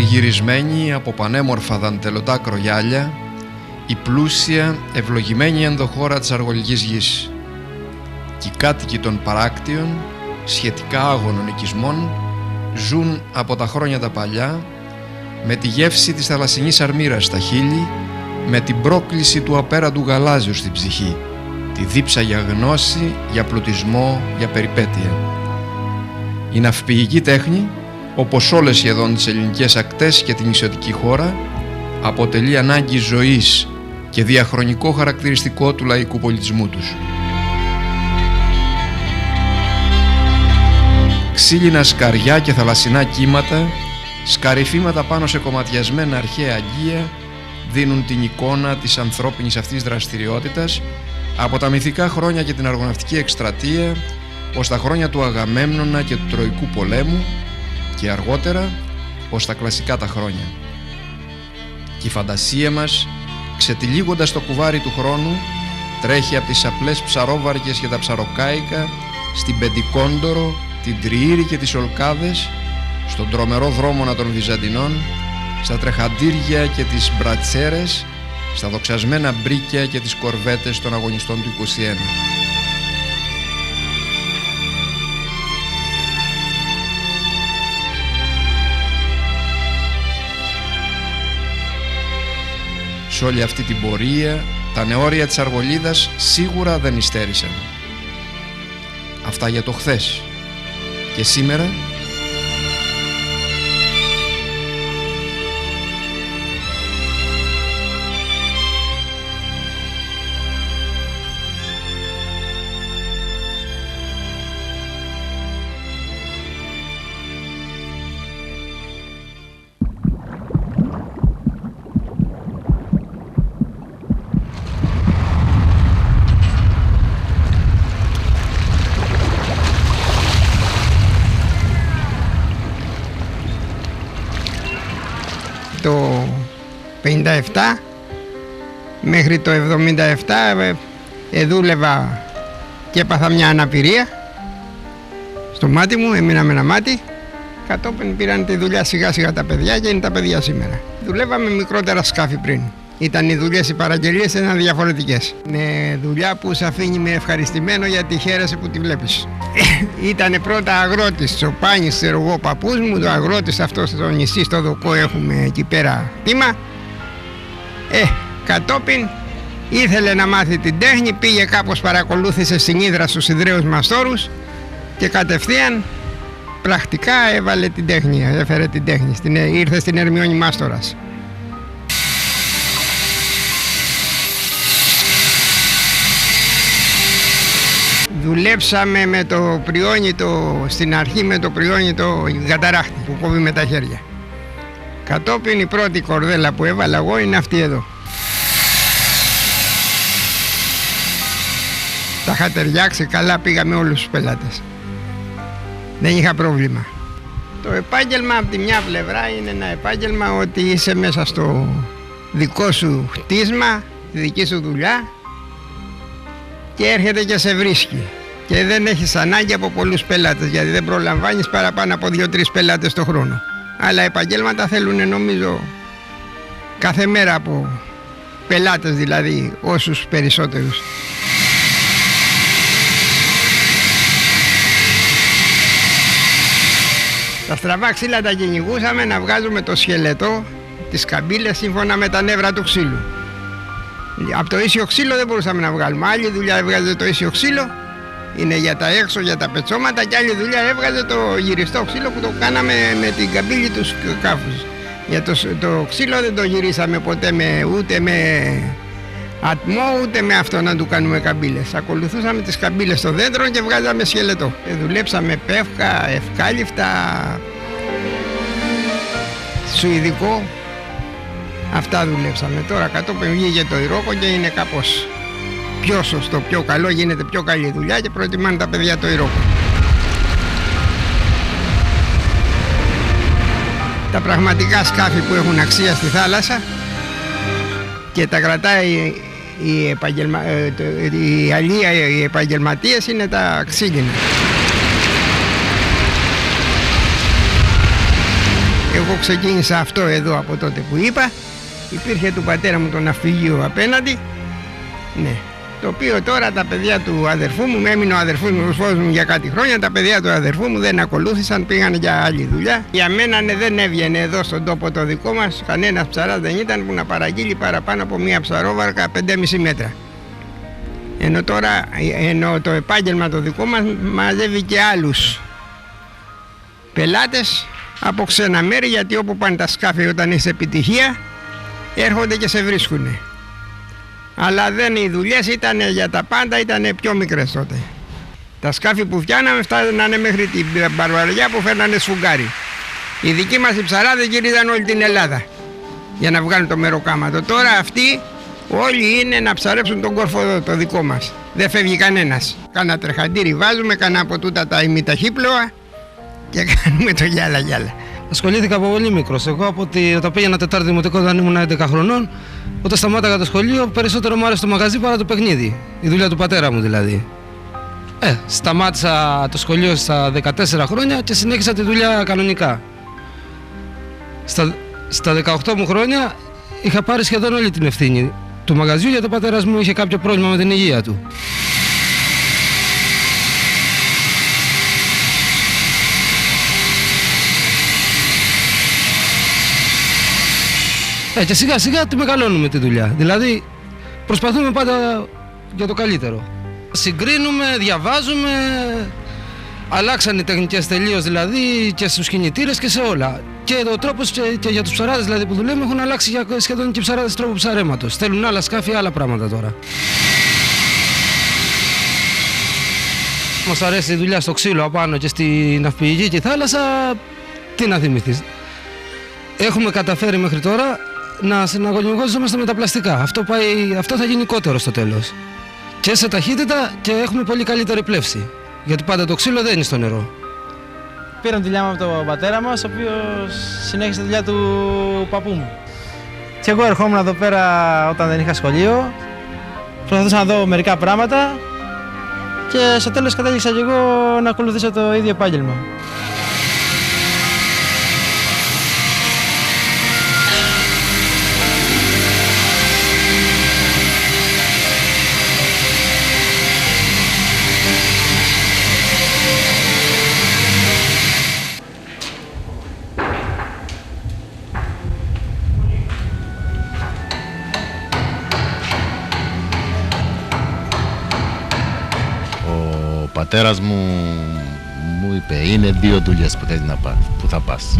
τριγυρισμένη από πανέμορφα δαντελωτά κρογιάλια, η πλούσια, ευλογημένη ενδοχώρα της αργολικής γης. Και οι κάτοικοι των παράκτιων, σχετικά άγωνων οικισμών, ζουν από τα χρόνια τα παλιά, με τη γεύση της θαλασσινής αρμύρας στα χείλη, με την πρόκληση του απέραντου γαλάζιου στην ψυχή, τη δίψα για γνώση, για πλουτισμό, για περιπέτεια. Η ναυπηγική τέχνη, όπως όλες σχεδόν τις ελληνικές ακτές και την νησιωτική χώρα, αποτελεί ανάγκη ζωής και διαχρονικό χαρακτηριστικό του λαϊκού πολιτισμού τους. Ξύλινα σκαριά και θαλασσινά κύματα, σκαρυφήματα πάνω σε κομματιασμένα αρχαία αγγεία, δίνουν την εικόνα της ανθρώπινης αυτής δραστηριότητας από τα μυθικά χρόνια και την αργοναυτική εκστρατεία ως τα χρόνια του Αγαμέμνονα και του Τροϊκού πολέμου και αργότερα ως τα κλασικά τα χρόνια. Και η φαντασία μας, ξετυλίγοντας το κουβάρι του χρόνου, τρέχει από τις απλές ψαρόβαρκες και τα ψαροκάικα στην Πεντικόντορο, την Τριήρη και τις Ολκάδες, στον τρομερό δρόμονα των Βυζαντινών, στα τρεχαντήρια και τις μπρατσέρες, στα δοξασμένα μπρίκια και τις κορβέτες των αγωνιστών του 21. Σε όλη αυτή την πορεία, τα νεόρια της Αργολίδας σίγουρα δεν υστέρησαν. Αυτά για το χθες. Και σήμερα... Το 57 μέχρι το 77 δούλευα και έπαθα μια αναπηρία στο μάτι μου, έμεινα με ένα μάτι. Κατόπιν πήραν τη δουλειά σιγά σιγά τα παιδιά και είναι τα παιδιά σήμερα. Δουλεύαμε μικρότερα σκάφη πριν. Ήταν οι δουλειές, οι παραγγελίες ήταν διαφορετικές. Είναι δουλειά που σε αφήνει με ευχαριστημένο γιατί χαίρεσαι που τη βλέπεις. Ήτανε πρώτα αγρότης, ο Πάνης, ξέρω εγώ, παππούς μου, το αγρότης αυτό στο νησί, στο Δοκό έχουμε εκεί πέρα τίμα. Κατόπιν ήθελε να μάθει την τέχνη, πήγε κάπως, παρακολούθησε στην Ύδρα στους Ιδραίους Μαστόρους και κατευθείαν πρακτικά έβαλε την τέχνη, έφερε την τέχνη, ήρθε στην Ερμιόνη Μάστορας. Δουλέψαμε με το πριόνι, στην αρχή με το πριόνι το καταράχτη που κόβει με τα χέρια. Κατόπιν η πρώτη κορδέλα που έβαλα εγώ είναι αυτή εδώ. Τα είχα ταιριάξει καλά, πήγα με όλους τους πελάτες. Δεν είχα πρόβλημα. Το επάγγελμα από τη μια πλευρά είναι ένα επάγγελμα ότι είσαι μέσα στο δικό σου χτίσμα, τη δική σου δουλειά και έρχεται και σε βρίσκει. Και δεν έχεις ανάγκη από πολλούς πελάτες, γιατί δεν προλαμβάνεις παραπάνω από 2-3 πελάτες το χρόνο. Αλλά επαγγέλματα θέλουν, νομίζω, κάθε μέρα από πελάτες, δηλαδή όσους περισσότερους. Τα στραβά ξύλα τα κυνηγούσαμε να βγάζουμε το σκελετό, τις καμπύλες σύμφωνα με τα νεύρα του ξύλου. Από το ίσιο ξύλο δεν μπορούσαμε να βγάλουμε. Άλλη δουλειά έβγαζε το ίσιο ξύλο, είναι για τα έξω, για τα πετσόματα, και άλλη δουλειά έβγαζε το γυριστό ξύλο που το κάναμε με την καμπύλη του σκάφους. Για το ξύλο δεν το γυρίσαμε ποτέ ούτε με ατμό ούτε με αυτό να του κάνουμε καμπύλες. Ακολουθούσαμε τις καμπύλες στο δέντρο και βγάζαμε σκελετό. Δουλέψαμε πεύκα, ευκάλυφτα, σουηδικό. Αυτά δουλέψαμε. Τώρα κατόπιν βγήκε το Ιρόκο και είναι κάπως πιο σωστό, πιο καλό, γίνεται πιο καλή δουλειά και προτιμάνε τα παιδιά το Ιρόκο. Τα πραγματικά σκάφη που έχουν αξία στη θάλασσα και τα κρατάει η αλία, οι επαγγελματίες, είναι τα ξύλινα. Εγώ ξεκίνησα αυτό εδώ από τότε που είπα. Υπήρχε του πατέρα μου το ναυπηγείο απέναντι. Ναι. Το οποίο τώρα τα παιδιά του αδερφού μου, έμεινε ο αδερφός μου για κάτι χρόνια, τα παιδιά του αδερφού μου δεν ακολούθησαν, πήγαν για άλλη δουλειά. Για μένα δεν έβγαινε εδώ στον τόπο το δικό μας, κανένας ψαράς δεν ήταν που να παραγγείλει παραπάνω από μία ψαρόβαρκα 5,5 μέτρα. Ενώ το επάγγελμα το δικό μας μαζεύει και άλλους πελάτες από ξένα μέρη, γιατί όπου πάνε τα σκάφη όταν έχει επιτυχία έρχονται και σε βρίσκουνε. Αλλά οι δουλειές ήταν για τα πάντα, ήταν πιο μικρές τότε. Τα σκάφη που φτιάναμε φτάνανε μέχρι την Μπαρβαριά που φέρνανε σφουγγάρι. Οι δικοί μας οι ψαράδες γύριζαν όλη την Ελλάδα για να βγάλουν το μεροκάματο. Τώρα αυτοί όλοι είναι να ψαρέψουν τον κόρφο εδώ, το δικό μας. Δεν φεύγει κανένας. Κάνα τρεχαντήρι βάζουμε, κάνα από τούτα τα ημιταχύπλοα και κάνουμε το γιάλα. Ασχολήθηκα από πολύ μικρός. Εγώ όταν πήγαινα Τετάρτη Δημοτικό, όταν ήμουν 11 χρονών, όταν σταμάταγα το σχολείο, περισσότερο μου άρεσε το μαγαζί παρά το παιχνίδι. Η δουλειά του πατέρα μου δηλαδή. Σταμάτησα το σχολείο στα 14 χρόνια και συνέχισα τη δουλειά κανονικά. Στα 18 μου χρόνια είχα πάρει σχεδόν όλη την ευθύνη του μαγαζιού, γιατί ο πατέρας μου είχε κάποιο πρόβλημα με την υγεία του. Και σιγά σιγά τη μεγαλώνουμε τη δουλειά. Δηλαδή προσπαθούμε πάντα για το καλύτερο. Συγκρίνουμε, διαβάζουμε, αλλάξαν οι τεχνικές τελείως δηλαδή και στους κινητήρες και σε όλα. Και ο τρόπος και για τους ψαράδες δηλαδή που δουλεύουμε έχουν αλλάξει σχεδόν και οι ψαράδες τρόπο ψαρέματος. Θέλουν άλλα σκάφη, άλλα πράγματα τώρα. Μας αρέσει η δουλειά στο ξύλο απάνω και στη ναυπηγική θάλασσα, τι να θυμηθείς. Έχουμε καταφέρει μέχρι τώρα να συναγωνιζόμαστε με τα πλαστικά. Αυτό θα γίνει κότερο στο τέλος. Και σε ταχύτητα και έχουμε πολύ καλύτερη πλεύση. Γιατί πάντα το ξύλο δεν είναι στο νερό. Πήραμε τη δουλειά μου από τον πατέρα μας, ο οποίος συνέχισε τη δουλειά του παππού μου. Και εγώ ερχόμουν εδώ πέρα όταν δεν είχα σχολείο. Προσπαθούσα να δω μερικά πράγματα και στο τέλος κατέληξα και εγώ να ακολουθήσω το ίδιο επάγγελμα. Ο πατέρας μου είπε είναι δύο δουλειές που θα πας.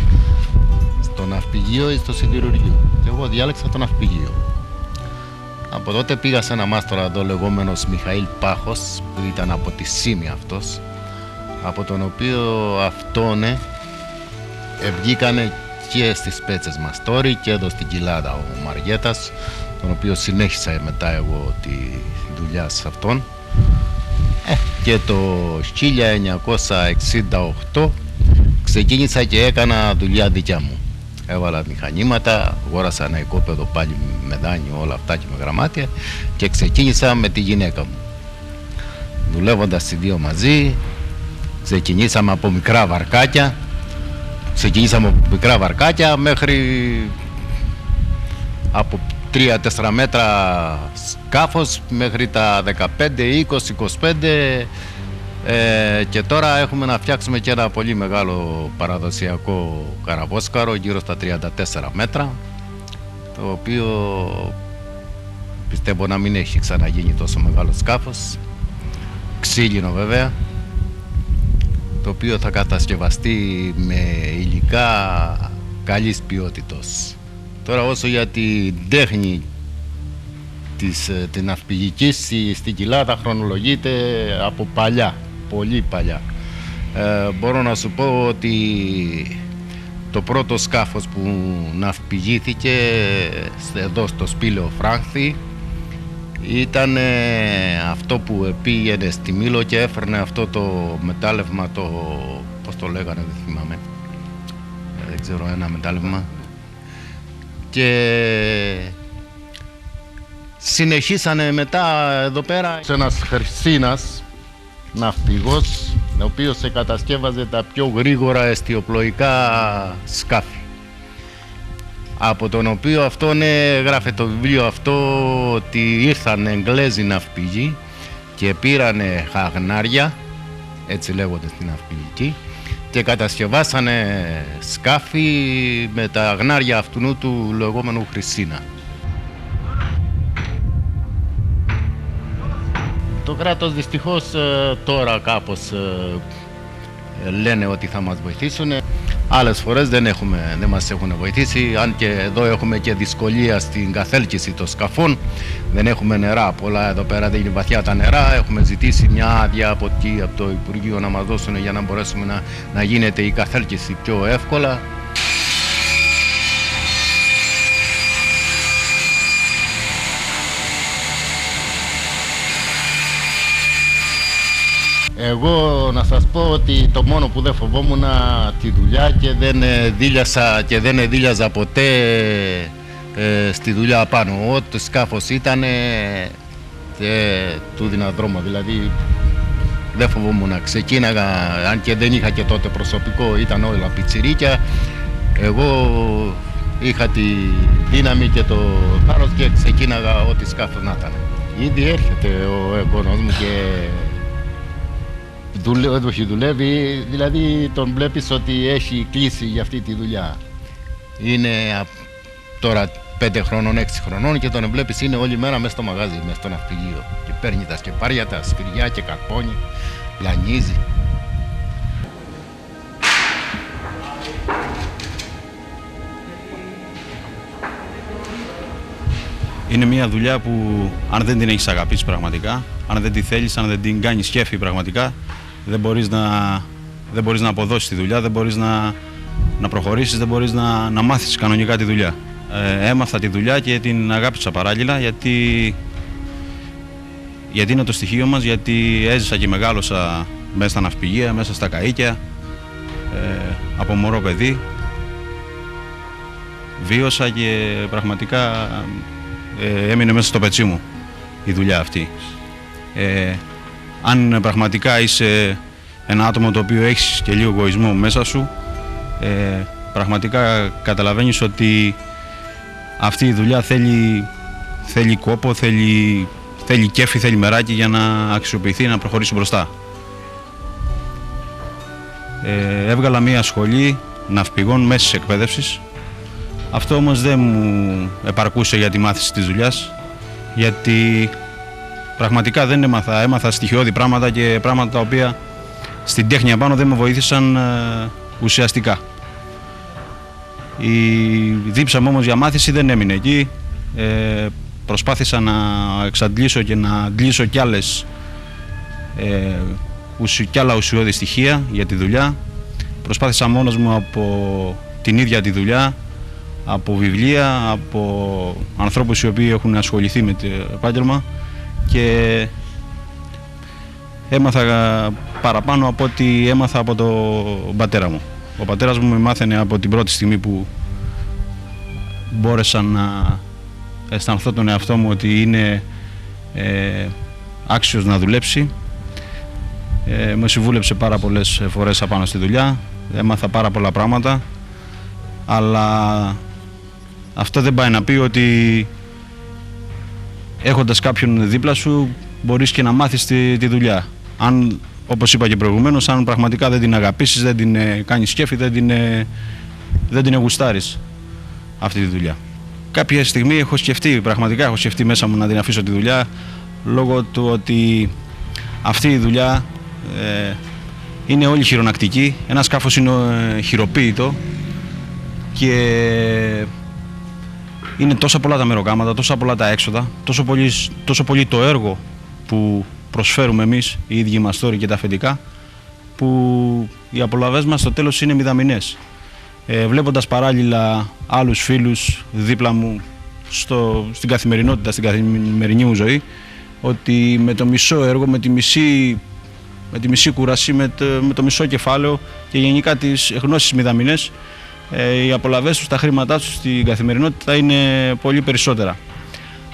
Στο ναυπηγείο ή στο σιδηρουργείο. Και εγώ διάλεξα το ναυπηγείο. Από τότε πήγα σε ένα μάστορα εδώ λεγόμενος Μιχαήλ Πάχος, που ήταν από τη Σύμη αυτός, από τον οποίο αυτόν βγήκανε και στις Πέτσες Μαστόρι και εδώ στην Κοιλάδα ο Μαριέτας, τον οποίο συνέχισα μετά εγώ τη δουλειά σε αυτόν. Και το 1968 ξεκίνησα και έκανα δουλειά δικιά μου. Έβαλα μηχανήματα, αγόρασα ένα οικόπεδο πάλι με δάνειο, όλα αυτά και με γραμμάτια, και ξεκίνησα με τη γυναίκα μου. Δουλεύοντας οι δύο μαζί, ξεκινήσαμε από μικρά βαρκάκια. Μέχρι από 3-4 μέτρα σκάφος μέχρι τα 15, 20, 25 και τώρα έχουμε να φτιάξουμε και ένα πολύ μεγάλο παραδοσιακό καραβόσκαρο γύρω στα 34 μέτρα, το οποίο πιστεύω να μην έχει ξαναγίνει τόσο μεγάλο σκάφος, ξύλινο βέβαια, το οποίο θα κατασκευαστεί με υλικά καλής ποιότητας. Τώρα όσο για την τέχνη της ναυπηγικής στην Κοιλάδα χρονολογείται από παλιά, πολύ παλιά. Μπορώ να σου πω ότι το πρώτο σκάφος που ναυπηγήθηκε εδώ στο Σπήλαιο Φράχτη ήταν αυτό που πήγαινε στη Μήλο και έφερνε αυτό το μετάλλευμα, πώς το λέγανε, δεν θυμάμαι, δεν ξέρω, ένα μετάλλευμα. Και συνεχίσανε μετά εδώ πέρα ένας Χρυσίνας ναυπηγός, ο οποίος κατασκεύαζε τα πιο γρήγορα εστιοπλοϊκά σκάφη. από τον οποίο αυτόν γράφε το βιβλίο αυτό ότι ήρθαν Εγγλέζοι ναυπηγοί και πήρανε χαγνάρια, έτσι λέγονται στην ναυπηγική, και κατασκευάσανε σκάφη με τα αγνάρια αυτού του λεγόμενου Χρυσίνα. Το κράτος δυστυχώς τώρα κάπως λένε ότι θα μας βοηθήσουν. Άλλες φορές δεν μας έχουν βοηθήσει, αν και εδώ έχουμε και δυσκολία στην καθέλκυση των σκαφών. Δεν έχουμε νερά πολλά, εδώ πέρα δεν είναι βαθιά τα νερά. Έχουμε ζητήσει μια άδεια από το Υπουργείο να μας δώσουν για να μπορέσουμε να γίνεται η καθέλκυση πιο εύκολα. Εγώ να σας πω ότι το μόνο που δεν φοβόμουν τη δουλειά και δεν δίλιαζα ποτέ στη δουλειά πάνω. Ό,τι σκάφος ήταν του δίνα δρόμο, δηλαδή δεν φοβόμουν. Ξεκίναγα, αν και δεν είχα και τότε προσωπικό, ήταν όλα πιτσιρίκια. Εγώ είχα τη δύναμη και το θάρρος και ξεκίναγα ό,τι σκάφος να ήταν. Ήδη έρχεται ο εγγόνος μου και δουλεύει, δηλαδή τον βλέπεις ότι έχει κλείσει για αυτή τη δουλειά. Είναι τώρα 5 χρονών, 6 χρονών και τον βλέπεις είναι όλη μέρα μέσα στο μαγάζι, μέσα στο ναυπηγείο και παίρνει τα σκεπάρια, τα σφυριά και καρπώνει, πλανίζει. Είναι μια δουλειά που αν δεν την έχεις αγαπήσει πραγματικά, αν δεν τη θέλεις, αν δεν την κάνεις κέφι πραγματικά, δεν μπορείς να αποδώσεις τη δουλειά, δεν μπορείς να προχωρήσεις, δεν μπορείς να μάθεις κανονικά τη δουλειά. Έμαθα τη δουλειά και την αγάπησα παράλληλα γιατί είναι το στοιχείο μας, γιατί έζησα και μεγάλωσα μέσα στα ναυπηγεία, μέσα στα καΐκια, από μωρό παιδί. Βίωσα και πραγματικά έμεινε μέσα στο πετσί μου η δουλειά αυτή. Αν πραγματικά είσαι ένα άτομο το οποίο έχεις και λίγο εγωισμό μέσα σου, πραγματικά καταλαβαίνεις ότι αυτή η δουλειά θέλει κόπο, θέλει κέφι, θέλει μεράκι για να αξιοποιηθεί, να προχωρήσει μπροστά. Έβγαλα μία σχολή ναυπηγών μέσης εκπαίδευσης. Αυτό όμως δεν μου επαρκούσε για τη μάθηση της δουλειάς, γιατί πραγματικά δεν έμαθα στοιχειώδη πράγματα και πράγματα τα οποία στην τέχνη απάνω δεν με βοήθησαν ουσιαστικά. Η δίψα μου όμως για μάθηση δεν έμεινε εκεί. Προσπάθησα να εξαντλήσω και να αντλήσω κι άλλα ουσιώδη στοιχεία για τη δουλειά. Προσπάθησα μόνος μου από την ίδια τη δουλειά, από βιβλία, από ανθρώπους οι οποίοι έχουν ασχοληθεί με το επάγγελμα και έμαθα παραπάνω από ό,τι έμαθα από τον πατέρα μου. Ο πατέρας μου με μάθαινε από την πρώτη στιγμή που μπόρεσα να αισθανθώ τον εαυτό μου ότι είναι άξιος να δουλέψει. Με συμβούλεψε πάρα πολλές φορές απάνω στη δουλειά, έμαθα πάρα πολλά πράγματα, αλλά αυτό δεν πάει να πει ότι έχοντας κάποιον δίπλα σου μπορείς και να μάθεις τη δουλειά. Αν, όπως είπα και προηγουμένως, αν πραγματικά δεν την αγαπήσεις, δεν την κάνεις κέφι, δεν την γουστάρεις αυτή τη δουλειά. Κάποια στιγμή πραγματικά έχω σκεφτεί μέσα μου να την αφήσω τη δουλειά, λόγω του ότι αυτή η δουλειά είναι όλη χειρονακτική. Ένα σκάφος είναι χειροποίητο και είναι τόσα πολλά τα μεροκάματα, τόσα πολλά τα έξοδα, τόσο πολύ το έργο που προσφέρουμε εμείς οι ίδιοι μας τόροι και τα αφεντικά, που οι απολαβές μας στο τέλος είναι μηδαμινές. Βλέποντας παράλληλα άλλους φίλους δίπλα μου στην καθημερινότητα, στην καθημερινή μου ζωή, ότι με το μισό έργο, με τη μισή κούραση, με το μισό κεφάλαιο και γενικά τις γνώσεις μηδαμινές, οι απολαβές τους, τα χρήματά τους στην καθημερινότητα είναι πολύ περισσότερα.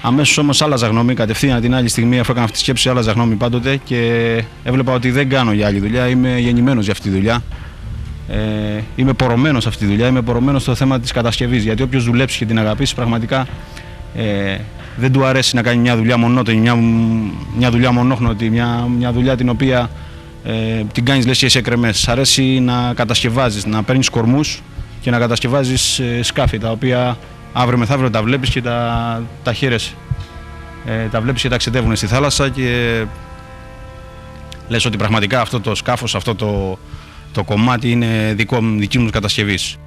Αμέσως όμως άλλαζα γνώμη, κατευθείαν την άλλη στιγμή, αφού έκανα αυτή τη σκέψη, άλλαζα γνώμη πάντοτε και έβλεπα ότι δεν κάνω για άλλη δουλειά, είμαι γεννημένος για αυτή τη δουλειά είμαι πορωμένος σε αυτή τη δουλειά, είμαι πορωμένος στο θέμα της κατασκευής. Γιατί όποιος δουλέψει και την αγαπήσει, πραγματικά δεν του αρέσει να κάνει μια δουλειά μονότονη, μια δουλειά μονόχνοτη, μια δουλειά την οποία την κάνεις λες και είσαι κρεμές. Σ' αρέσει να κατασκευάζεις, να παίρνεις κορμούς και να κατασκευάζεις σκάφη, τα οποία αύριο μεθαύριο τα βλέπεις και τα χαίρεσαι. Τα βλέπεις και ταξιδεύουν στη θάλασσα και λες ότι πραγματικά αυτό το σκάφος, αυτό το κομμάτι είναι δική μου κατασκευής.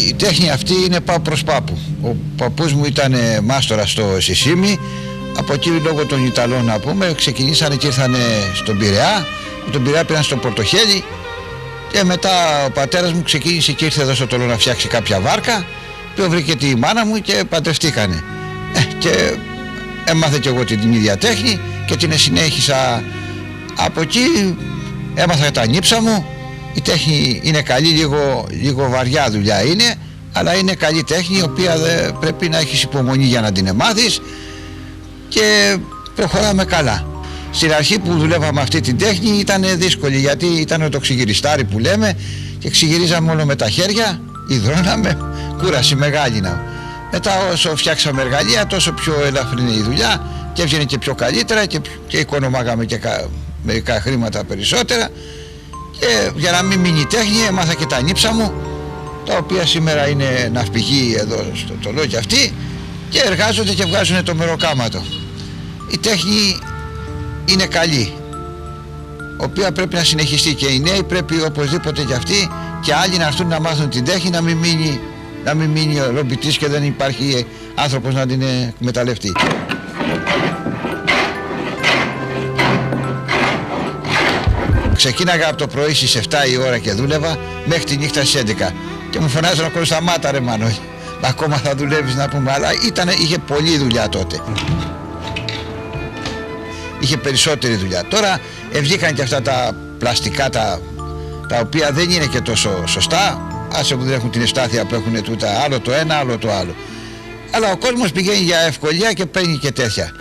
Η τέχνη αυτή είναι πάω προς πάπου. Ο παππούς μου ήταν μάστορας στο Σισίμι. Από εκεί, λόγω των Ιταλών να πούμε, ξεκινήσανε και ήρθανε στον Πειραιά. Τον Πειραιά πήραν στο Πορτοχέλι και μετά ο πατέρας μου ξεκίνησε και ήρθε εδώ στο Τολό να φτιάξει κάποια βάρκα. Και βρήκε τη μάνα μου και παντρευτήκανε. Και έμαθε και εγώ την ίδια τέχνη και την συνέχισα. Από εκεί έμαθα τα νύψα μου. Η τέχνη είναι καλή, λίγο βαριά δουλειά είναι, αλλά είναι καλή τέχνη, η οποία δεν πρέπει να έχεις υπομονή για να την μάθεις και προχωράμε καλά. Στην αρχή που δουλεύαμε αυτή την τέχνη ήταν δύσκολη, γιατί ήταν το ξυγυριστάρι που λέμε και ξυγυρίζαμε όλο με τα χέρια, υδρώναμε, κούραση μεγάλη να. Μετά όσο φτιάξαμε εργαλεία, τόσο πιο ελαφρύ είναι η δουλειά και έβγαινε και πιο καλύτερα και οικονομάγαμε και μερικά χρήματα περισσότερα. Και για να μην μείνει η τέχνη, έμαθα και τα νύψα μου, τα οποία σήμερα είναι ναυπηγοί εδώ στο Τολό και αυτοί, και εργάζονται και βγάζουν το μεροκάματο. Η τέχνη είναι καλή, η οποία πρέπει να συνεχιστεί, και οι νέοι πρέπει οπωσδήποτε και αυτοί και άλλοι να έρθουν να μάθουν την τέχνη, να μην μείνει ο ρομπητής και δεν υπάρχει άνθρωπος να την εκμεταλλευτεί. Ξεκίναγα από το πρωί στις 7 η ώρα και δούλευα μέχρι τη νύχτα στις 11 και μου φωνάζουν ακόμα σταμάτα ρε Μάνο, ακόμα θα δουλεύεις να πούμε, αλλά είχε πολλή δουλειά τότε. Είχε περισσότερη δουλειά. Τώρα βγήκαν και αυτά τα πλαστικά τα οποία δεν είναι και τόσο σωστά, άσε που δεν έχουν την ευστάθεια που έχουν τούτα, άλλο το ένα άλλο το άλλο. Αλλά ο κόσμος πηγαίνει για ευκολία και παίρνει και τέτοια.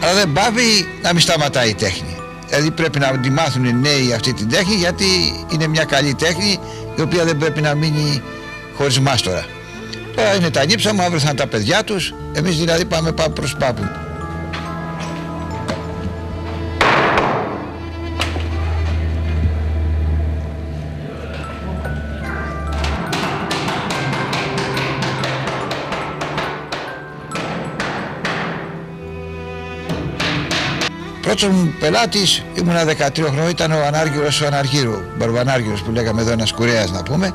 Αλλά δεν πάβει να μην σταματάει η τέχνη. Δηλαδή πρέπει να τη μάθουν οι νέοι αυτή την τέχνη, γιατί είναι μια καλή τέχνη η οποία δεν πρέπει να μείνει χωρίς μάστορα. Τώρα είναι τα νύψα μου, αύριο θα είναι τα παιδιά τους, εμείς δηλαδή πάμε προς πάπου. Πρώτος μου πελάτης, ήμουνα 13 χρόνια, ήταν ο Ανάργυρος ο Αναργύρου, Μπαρβανάργυρος που λέγαμε εδώ, ένας κουρέας να πούμε,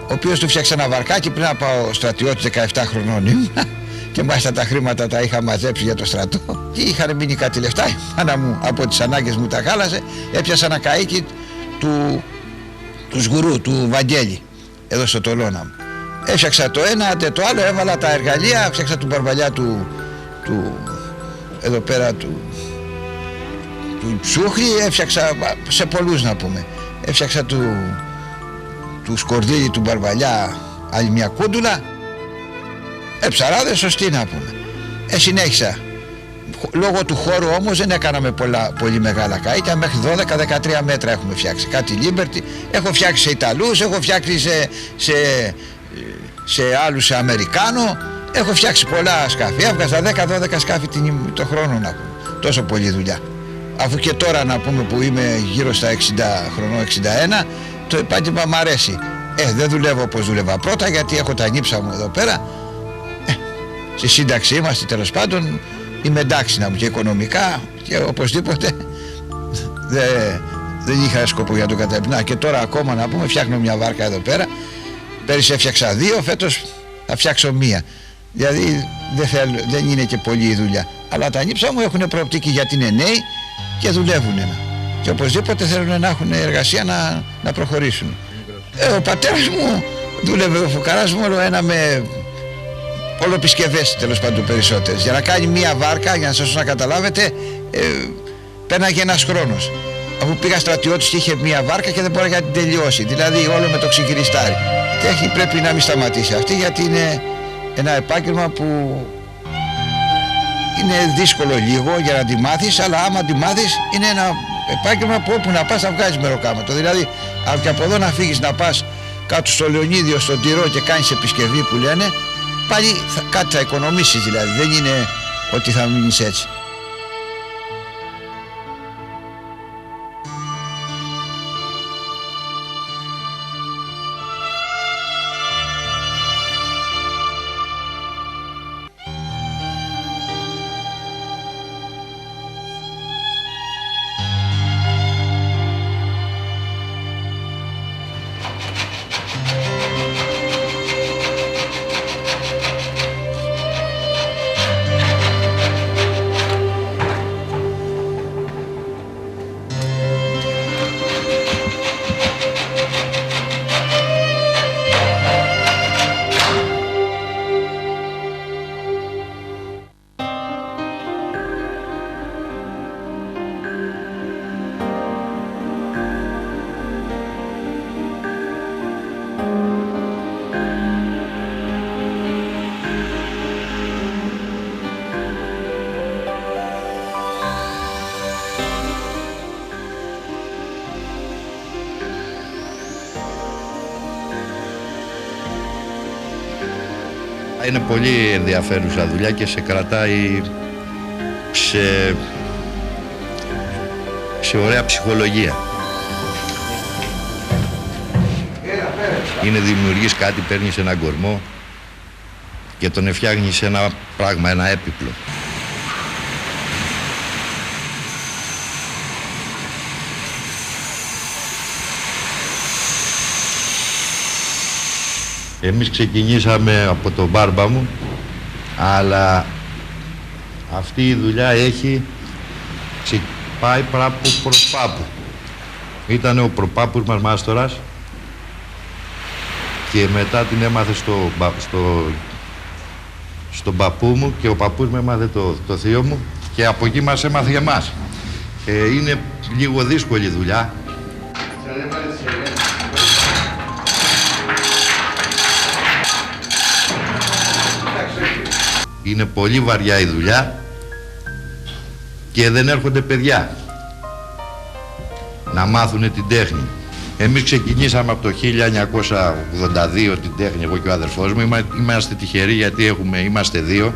ο οποίος του φτιάξε ένα βαρκάκι πριν να πάω στρατιώτης, 17 χρονών ήμουνα και μάλιστα τα χρήματα τα είχα μαζέψει για το στρατό και είχαν μείνει κάτι λεφτά, η μάνα μου από τις ανάγκες μου τα χάλασε, έπιασα ένα καΐκι του Σγουρού, του Βαγγέλη, εδώ στο Τολώνα μου. Έφτιαξα το ένα, το άλλο, έβαλα τα εργαλεία, φτιάξα του Μπαρβαλιά εδώ πέρα του Τσούχρη, έφτιαξα σε πολλούς να πούμε. Έφτιαξα του Σκορδίλη, του Μπαρβαλιά, άλλη μια κούντουλα. Ψαράδες σωστή να πούμε. Συνέχισα. Λόγω του χώρου όμως δεν έκαναμε πολύ μεγάλα καΐκια, μέχρι 12-13 μέτρα έχουμε φτιάξει. Κάτι Liberty, έχω φτιάξει σε Ιταλούς, έχω φτιάξει σε άλλους, σε Αμερικάνο. Έχω φτιάξει πολλά σκάφη, έβγαζα 10-12 σκάφη το χρόνο να πούμε. Τόσο πολλή δουλειά. Αφού και τώρα να πούμε που είμαι γύρω στα 60 χρονών, 61, το επάγγελμα μ' αρέσει. Δεν δουλεύω όπως δούλευα πρώτα, γιατί έχω τα νύψα μου εδώ πέρα. στη σύνταξη είμαστε, τέλος πάντων είμαι εντάξει να μου και οικονομικά και οπωσδήποτε δεν είχα σκοπό για το καταπινά. Και τώρα ακόμα να πούμε φτιάχνω μια βάρκα εδώ πέρα. Πέρυσι έφτιαξα 2, φέτος θα φτιάξω 1. Δηλαδή δεν είναι και πολλή η δουλειά. Αλλά τα νύψα μου έχουν προοπτική γιατί είναι νέοι και δουλεύουν. Και οπωσδήποτε θέλουν να έχουν εργασία να προχωρήσουν. Ο πατέρας μου δούλευε, ο φουκαράς μου, όλο επισκευές τέλος πάντων περισσότερες. Για να κάνει μια βάρκα, για να σας να καταλάβετε, πέρναγε ένας χρόνος. Αφού πήγα στρατιώτης και είχε μια βάρκα και δεν μπορεί να την τελειώσει. Δηλαδή όλο με το ξεκυριστάρι. Και πρέπει να μην σταματήσει αυτή, γιατί είναι ένα επάγγελμα που είναι δύσκολο λίγο για να τη μάθεις, αλλά άμα τη μάθεις είναι ένα επάγγελμα που όπου να πας θα βγάζεις μεροκάματο. Δηλαδή αν και από εδώ να φύγεις να πας κάτω στο Λεωνίδιο, στον Τυρό και κάνεις επισκευή που λένε, πάλι κάτι θα οικονομήσεις, δηλαδή δεν είναι ότι θα μείνεις έτσι. Είναι πολύ ενδιαφέρουσα δουλειά και σε κρατάει σε ωραία ψυχολογία. Είναι δημιουργείς κάτι, παίρνεις έναν κορμό και τον φτιάχνεις ένα πράγμα, ένα έπιπλο. Εμείς ξεκινήσαμε από τον μπάρμπα μου, αλλά αυτή η δουλειά πάει προς πάπου. Ήταν ο προπάπους μας μάστορας και μετά την έμαθε στον παππού μου και ο παππούς με έμαθε το θείο μου και από εκεί μας έμαθε εμάς. Είναι λίγο δύσκολη δουλειά. Είναι πολύ βαριά η δουλειά και δεν έρχονται παιδιά να μάθουν την τέχνη. Εμείς ξεκινήσαμε από το 1982 την τέχνη, εγώ και ο αδερφός μου. Είμαστε τυχεροί γιατί είμαστε 2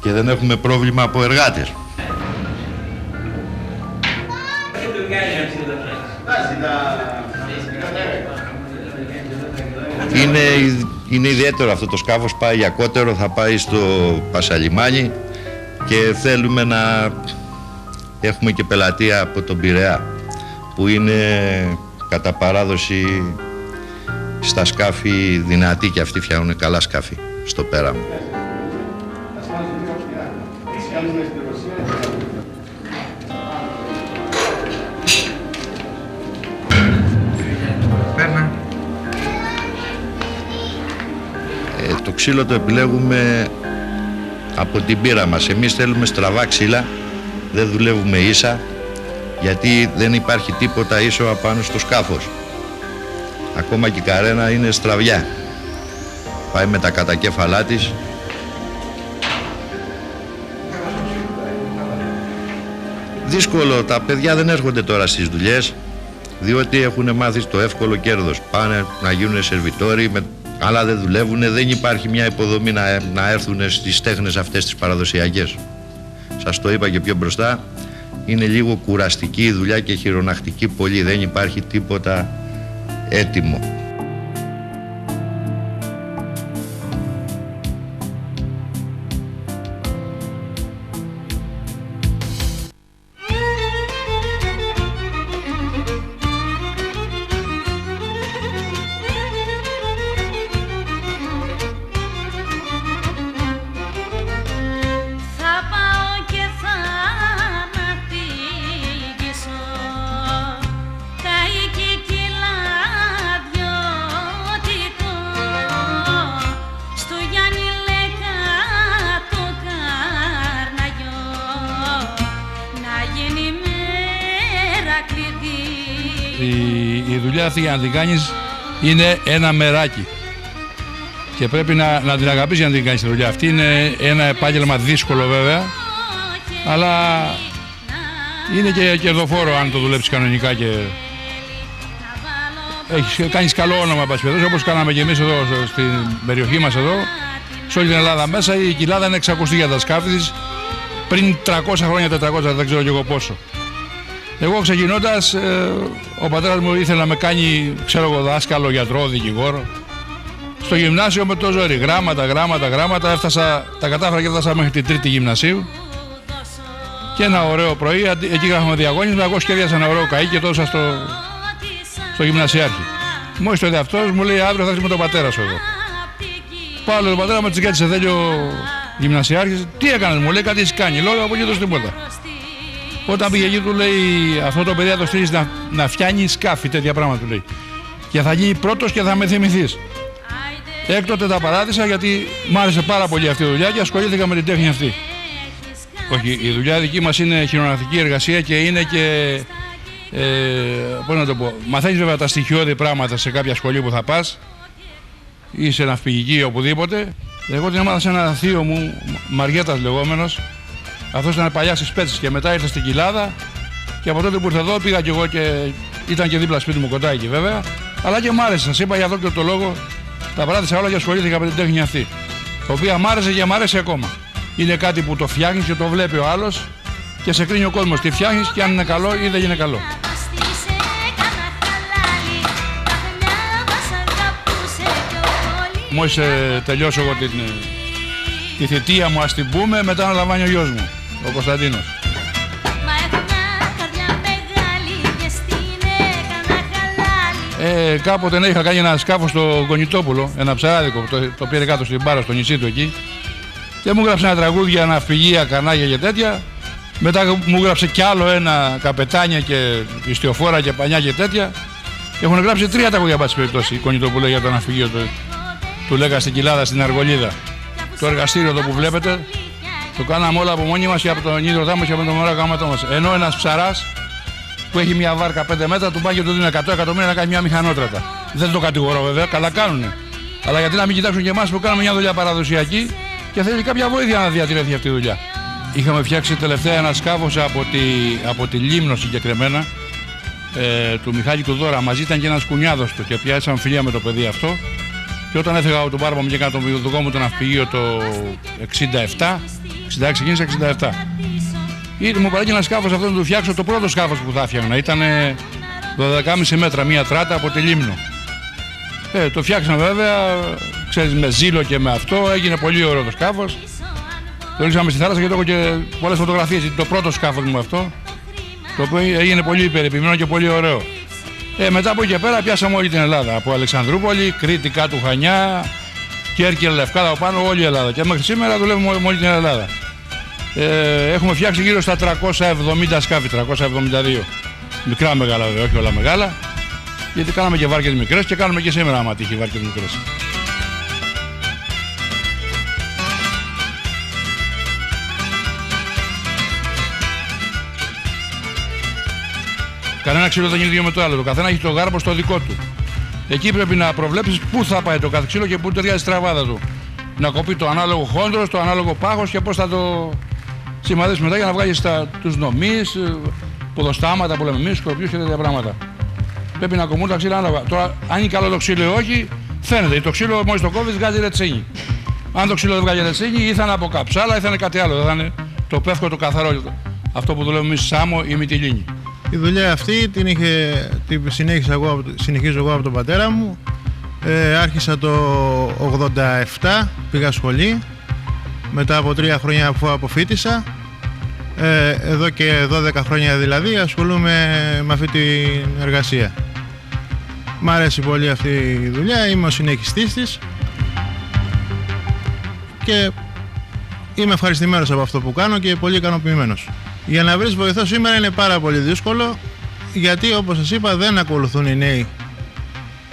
και δεν έχουμε πρόβλημα από εργάτες. Είναι ιδιαίτερο αυτό το σκάφος, πάει για κότερο, θα πάει στο Πασαλιμάνι και θέλουμε να έχουμε και πελατεία από τον Πειραιά που είναι κατά παράδοση στα σκάφη δυνατοί και αυτοί φτιάχνουν καλά σκάφη στο πέραμα. Το ξύλο το επιλέγουμε από την πείρα μας. Εμείς θέλουμε στραβά ξύλα, δεν δουλεύουμε ίσα, γιατί δεν υπάρχει τίποτα ίσο απάνω στο σκάφος. Ακόμα και η καρένα είναι στραβιά. Πάει με τα κατακέφαλά της. Δύσκολο, τα παιδιά δεν έρχονται τώρα στις δουλειές, διότι έχουν μάθει το εύκολο κέρδος. Πάνε να γίνουν σερβιτόροι, αλλά δεν δουλεύουν, δεν υπάρχει μια υποδομή να έρθουν στις τέχνες αυτές τις παραδοσιακές. Σας το είπα και πιο μπροστά, είναι λίγο κουραστική η δουλειά και χειρονακτική πολύ, δεν υπάρχει τίποτα έτοιμο. η δουλειά αυτή για να την κάνεις είναι ένα μεράκι. Και πρέπει να την αγαπήσεις για να την κάνεις τη δουλειά αυτή. Είναι ένα επάγγελμα δύσκολο βέβαια, αλλά είναι και κερδοφόρο αν το δουλέψεις κανονικά και κάνεις καλό όνομα, όπως κάναμε και εμείς εδώ στην περιοχή μας εδώ. Σε όλη την Ελλάδα μέσα η κοιλάδα είναι 600 για τα σκάφη της, πριν 300 χρόνια, 400, δεν ξέρω και εγώ πόσο. Εγώ ξεκινώντας, ο πατέρας μου ήθελε να με κάνει, ξέρω εγώ, δάσκαλο, γιατρό, δικηγόρο. Στο γυμνάσιο με το ζόρι, γράμματα, τα κατάφερα και έφτασα μέχρι την τρίτη γυμνασίου. Και ένα ωραίο πρωί, εκεί γράφαμε διαγώνισμα, εγώ σχεδιάσα ένα ωραίο καΐ και το έδωσα στο γυμνασιάρχη. Μόλις το είδε αυτός, μου λέει αύριο θα έρθει με τον πατέρα σου εδώ. Πάω τον πατέρα μου, τσικάτησε τέλειο γυμνασιάρχης. Τι έκανες, μου λέει, κάτι έχει κάνει. Λέω από εκεί το τίποτα. Όταν πήγε εκεί, του λέει αυτό το παιδί θα το στείλεις να φτιάνει σκάφη, τέτοια πράγματα του λέει. Και θα γίνει πρώτος και θα με θυμηθείς. Έκτοτε τα παράτησα γιατί μ' άρεσε πάρα πολύ αυτή η δουλειά και ασχολήθηκα με την τέχνη αυτή. Όχι, η δουλειά δική μας είναι χειρονακτική εργασία και είναι και. Πώς να το πω, μαθαίνεις βέβαια τα στοιχειώδη πράγματα σε κάποια σχολή που θα πας ή σε ναυπηγική οπουδήποτε. Εγώ την έμαθα σε ένα θείο μου, Μαριέτας λεγόμενος. Αυτός ήταν παλιά στις Πέτσες και μετά ήρθε στην Κοιλάδα και από τότε που ήρθε εδώ πήγα κι εγώ και ήταν και δίπλα σπίτι μου κοντά εκεί βέβαια. Αλλά και μ' άρεσε, σας είπα για αυτό και το λόγο, τα παράτησα όλα και ασχολήθηκα με την τέχνη αυτή. Το οποία μ' άρεσε και μ' αρέσει ακόμα. Είναι κάτι που το φτιάχνεις και το βλέπει ο άλλος και σε κρίνει ο κόσμος τι φτιάχνεις και αν είναι καλό ή δεν είναι καλό. Μόλις τελειώσω εγώ τη θητεία μου, ας την πούμε, μετά να λαμβάνει ο γιος μου, ο Κωνσταντίνος. Κάποτε είχα κάνει ένα σκάφο στο Γκονιτόπουλο, ένα ψαράδικο, το πήρε κάτω στην Πάρα, στο νησί του εκεί. Και μου γράψε ένα τραγούδι για ναυπηγεία, κανάγια και τέτοια. Μετά μου γράψε κι άλλο ένα, καπετάνια και ιστιοφόρα και πανιά και τέτοια. Και έχουν γράψει 3 τραγούδια, εν πάση περιπτώσει, η Γκονιτόπουλο για το ναυπηγείο του Λέγκα στην Κοιλάδα, στην Αργολίδα. Το εργαστήριο εδώ που βλέπετε, το κάναμε όλα από μόνοι μας και από τον ίδρυά μας και από τον μωρά γάμματό μας. Ενώ ένας ψαράς που έχει μια βάρκα 5 μέτρα του πάει και του δίνει 100 εκατομμύρια να κάνει μια μηχανότρατα. Δεν το κατηγορώ βέβαια, καλά κάνουνε. Αλλά γιατί να μην κοιτάξουν και εμάς που κάνουμε μια δουλειά παραδοσιακή και θέλει κάποια βοήθεια να διατηρηθεί αυτή η δουλειά. Είχαμε φτιάξει τελευταία ένα σκάφος από τη Λίμνο συγκεκριμένα, του Μιχάλη του Δώρα. Μαζί ήταν και ένας κουνιάδος του και πιάσαμε φιλία με το παιδί αυτό. Και όταν έφυγα από τον Πάρπα μου και έκανα το δικό μου το ναυπηγείο το 67, 66 ξεκίνησα 67. Μου παράγει ένα σκάφος αυτό να του φτιάξω, το πρώτο σκάφος που θα έφτιαχνα. Ήταν 12,5 μέτρα, μία τράτα από τη Λίμνο. Το φτιάξαμε βέβαια, ξέρεις, με ζήλο και με αυτό, έγινε πολύ ωραίο το σκάφος. Το ρίξαμε στη θάλασσα και το έχω και πολλές φωτογραφίες. Το πρώτο σκάφος μου αυτό, το οποίο έγινε πολύ περιποιημένο και πολύ ωραίο. Μετά από εκεί και πέρα πιάσαμε όλη την Ελλάδα. Από Αλεξανδρούπολη, Κρήτη, κάτω Χανιά, Κέρκυρα, Λευκάδα, από πάνω όλη η Ελλάδα. Και μέχρι σήμερα δουλεύουμε με όλη την Ελλάδα. Έχουμε φτιάξει γύρω στα 370 σκάφη, 372. Μικρά μεγάλα βέβαια, όχι όλα μεγάλα. Γιατί κάναμε και βάρκες μικρές και κάνουμε και σήμερα άμα τύχει βάρκες μικρές. Κανένα ξύλο δεν είναι ίδιο με το άλλο. Το καθένα έχει το γάρμπο στο δικό του. Εκεί πρέπει να προβλέψεις πού θα πάει το κάθε ξύλο και πού ταιριάζει η στραβάδα του. Να κοπεί το ανάλογο χόντρος, το ανάλογο πάχος και πώς θα το σημαδέψεις μετά για να βγάλεις τους νομείς, ποδοστάματα που λέμε εμείς, σκορπιούς και τέτοια πράγματα. Πρέπει να κομμούν τα ξύλα ανάλογα. Τώρα, αν είναι καλό το ξύλο ή όχι, φαίνεται. Το ξύλο μόλις το κόβεις βγάζει ρετσίνη. Αν το ξύλο δεν βγάζει ρετσίνη, ή θα είναι από καψάλα ή θα είναι κάτι άλλο. Δεν θα είναι το πεύκο, το καθαρό. Αυτό που δουλεύουμε εμείς Σάμο ή Μυτιλίνη. Η δουλειά αυτή την συνεχίζω εγώ από τον πατέρα μου. Άρχισα το 87, πήγα σχολή. Μετά από 3 χρόνια αφού αποφοίτησα, εδώ και 12 χρόνια δηλαδή ασχολούμαι με αυτή την εργασία. Μ' αρέσει πολύ αυτή η δουλειά, είμαι ο συνεχιστής της και είμαι ευχαριστημένος από αυτό που κάνω και πολύ ικανοποιημένος. Για να βρεις βοηθό σήμερα είναι πάρα πολύ δύσκολο, γιατί όπως σας είπα δεν ακολουθούν οι νέοι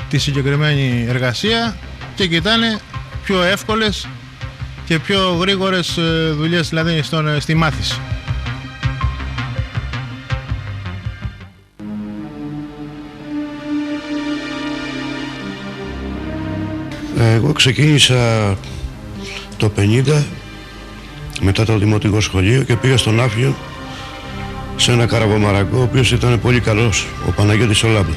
τη συγκεκριμένη εργασία και κοιτάνε πιο εύκολες και πιο γρήγορες δουλειές, δηλαδή στη μάθηση. Εγώ ξεκίνησα το 50 μετά το δημοτικό σχολείο και πήγα στον Άφλιο σε ένα καραβομαραγκό, ο οποίος ήταν πολύ καλός, ο Παναγιώτης ο Λάμπη.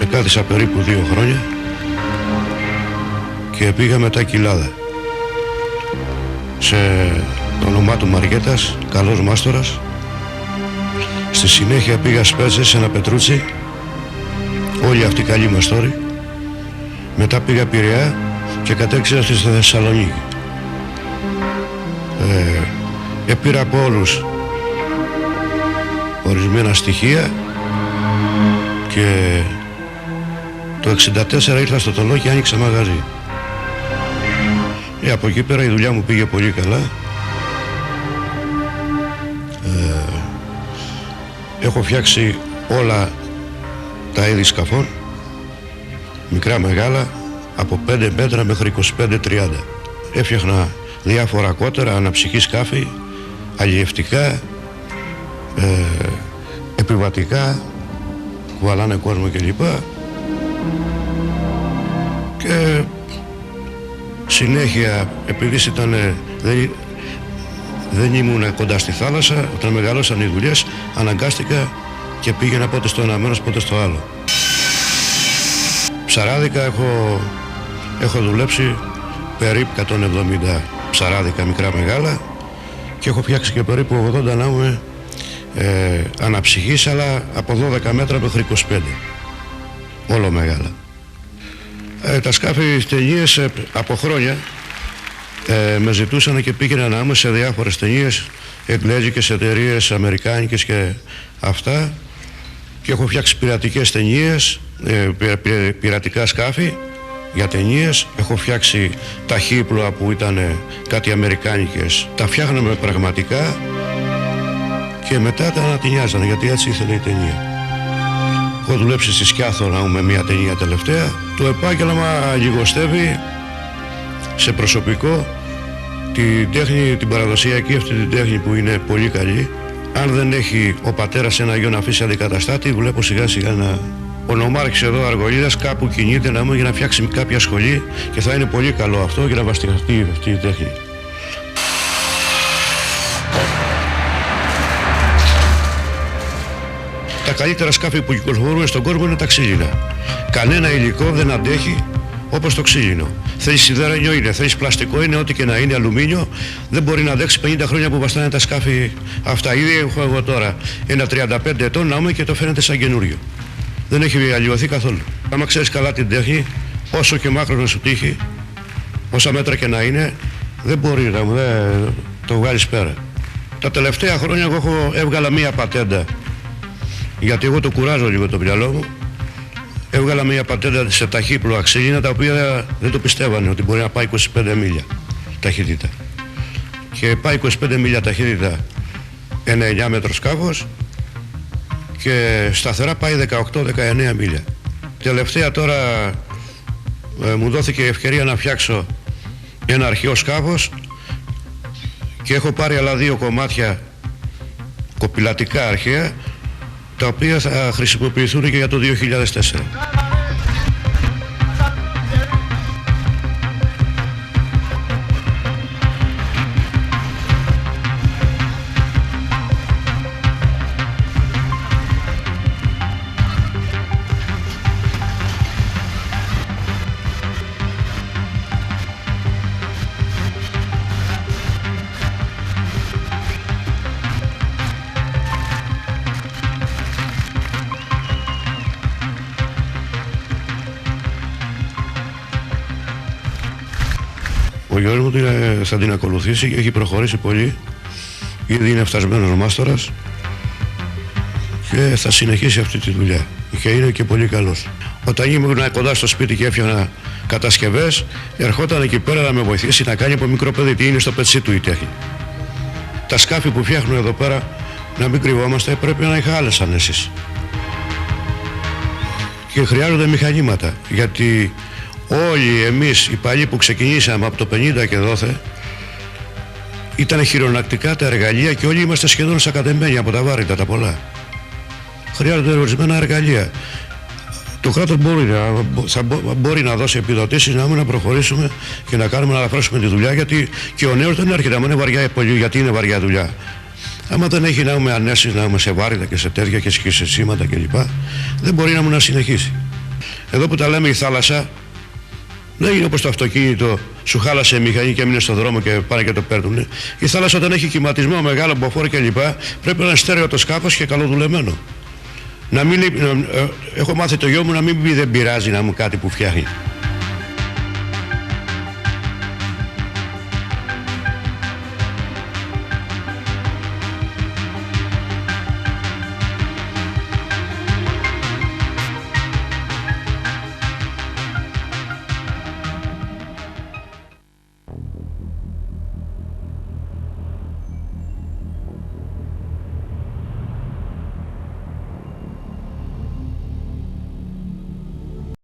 Εκάθισα περίπου 2 χρόνια και πήγα μετά Κοιλάδα σε το όνομά του Μαριέτας, καλός μάστορας. Στη συνέχεια πήγα Σπέτζες σε ένα Πετρούτσι, όλοι αυτοί καλοί μαστόροι. Μετά πήγα Πειραιά και κατέληξα στη Θεσσαλονίκη. Πήρα από όλους ορισμένα στοιχεία και το 64 ήρθα στο Τολό και άνοιξα μαγαζί. Από εκεί πέρα η δουλειά μου πήγε πολύ καλά. Έχω φτιάξει όλα τα είδη σκαφών, μικρά μεγάλα, από 5 μέτρα μέχρι 25-30. Έφτιαχνα διάφορα κότερα, αναψυχή σκάφη, αλλιευτικά, επιβατικά, κουβαλάνε κόσμο κλπ. Και συνέχεια, επειδή δεν ήμουν κοντά στη θάλασσα, όταν μεγαλώσαν οι δουλειές, αναγκάστηκα και πήγαινα πότε στο ένα μέρος, πότε στο άλλο. Ψαράδικα έχω δουλέψει περίπου 170 ψαράδικα μικρά μεγάλα και έχω φτιάξει και περίπου 80 να είμαι αναψυχής, αλλά από 12 μέτρα μέχρι 25, όλο μεγάλα. Τα σκάφη ταινίες από χρόνια με ζητούσαν και πήγαινα να είμαι σε διάφορες ταινίες, εγγλέζικες εταιρείες, αμερικάνικες και αυτά, και έχω φτιάξει πειρατικές ταινίες, πειρατικά σκάφη για ταινίες. Έχω φτιάξει ταχύπλοα που ήταν κάτι αμερικάνικες, τα φτιάχναμε πραγματικά και μετά τα ανατινιάζανε, γιατί έτσι ήθελε η ταινία. Έχω δουλέψει στη Σκιάθο να είμαι μια ταινία τελευταία. Το επάγγελμα λιγοστεύει σε προσωπικό την τέχνη, την παραδοσιακή αυτή την τέχνη που είναι πολύ καλή. Αν δεν έχει ο πατέρας ένα γιο να αφήσει αντικαταστάτη, βλέπω σιγά σιγά να... Ο νομάρχης εδώ Αργολίδας κάπου κινείται να μου για να φτιάξει κάποια σχολή και θα είναι πολύ καλό αυτό για να βαστιχτεί αυτή η τέχνη. Τα καλύτερα σκάφη που κυκλοφορούν στον κόσμο είναι τα ξύλινα. Κανένα υλικό δεν αντέχει όπως το ξύλινο. Θέλει σιδερένιο είναι, θέλει πλαστικό είναι, ό,τι και να είναι, αλουμίνιο. Δεν μπορεί να αντέξει 50 χρόνια που βαστάνε τα σκάφη αυτά. Ήδη έχω εγώ τώρα ένα 35 ετών να είμαι και το φαίνεται σαν καινούριο. Δεν έχει αλλοιωθεί καθόλου. Άμα ξέρεις καλά την τέχνη, όσο και μάκρο να σου τύχει, όσα μέτρα και να είναι, δεν μπορεί να το βγάλεις πέρα. Τα τελευταία χρόνια εγώ έβγαλα μία πατέντα, γιατί εγώ το κουράζω λίγο το μυαλό μου. Έβγαλα μία πατέντα σε ταχύπλοα ξύλινα, τα οποία δεν το πιστεύανε ότι μπορεί να πάει 25 μίλια ταχύτητα. Και πάει 25 μίλια ταχύτητα ένα 9 μέτρο σκάφος και σταθερά πάει 18-19 μίλια. Τελευταία τώρα μου δόθηκε η ευκαιρία να φτιάξω ένα αρχαίο σκάφος και έχω πάρει άλλα 2 κομμάτια κοπηλατικά αρχαία, τα οποία θα χρησιμοποιηθούν και για το 2004. Ο γιος μου θα την ακολουθήσει και έχει προχωρήσει πολύ. Ήδη είναι φτασμένος μάστορας και θα συνεχίσει αυτή τη δουλειά. Και είναι και πολύ καλός. Όταν ήμουν κοντά στο σπίτι και έφτιανα κατασκευές, ερχόταν εκεί πέρα να με βοηθήσει να κάνει από μικρό παιδί, τι είναι στο πετσί του η τέχνη. Τα σκάφη που φτιάχνουν εδώ πέρα, να μην κρυβόμαστε, πρέπει να είχα άλλες ανέσεις. Και χρειάζονται μηχανήματα, γιατί όλοι εμείς οι παλιοί που ξεκινήσαμε από το 50 και δόθε, ήταν χειρονακτικά τα εργαλεία και όλοι είμαστε σχεδόν σακατεμένοι από τα βάρυτα τα πολλά. Χρειάζονται ορισμένα εργαλεία. Το κράτος μπορεί να δώσει επιδοτήσεις, να προχωρήσουμε και να κάνουμε να αναπρόσουμε τη δουλειά, γιατί και ο νέος δεν έρχεται, άμα είναι βαριά πολύ, γιατί είναι βαριά δουλειά. Άμα δεν έχει να έχουμε ανέσεις, να έχουμε σε βάρυδα και σε τέτοια και σε σήματα κλπ. Δεν μπορεί να συνεχίσει. Εδώ που τα λέμε η θάλασσα, δεν είναι όπως το αυτοκίνητο, σου χάλασε η μηχανή και έμεινε στον δρόμο και πάνε και το παίρνουν. Η θάλασσα όταν έχει κυματισμό, μεγάλο μποφόρ κλπ. Πρέπει να είναι στέρεο το σκάφος και καλοδουλεμένο. Έχω μάθει το γιο μου να μην πει δεν πειράζει να μου κάτι που φτιάχνει.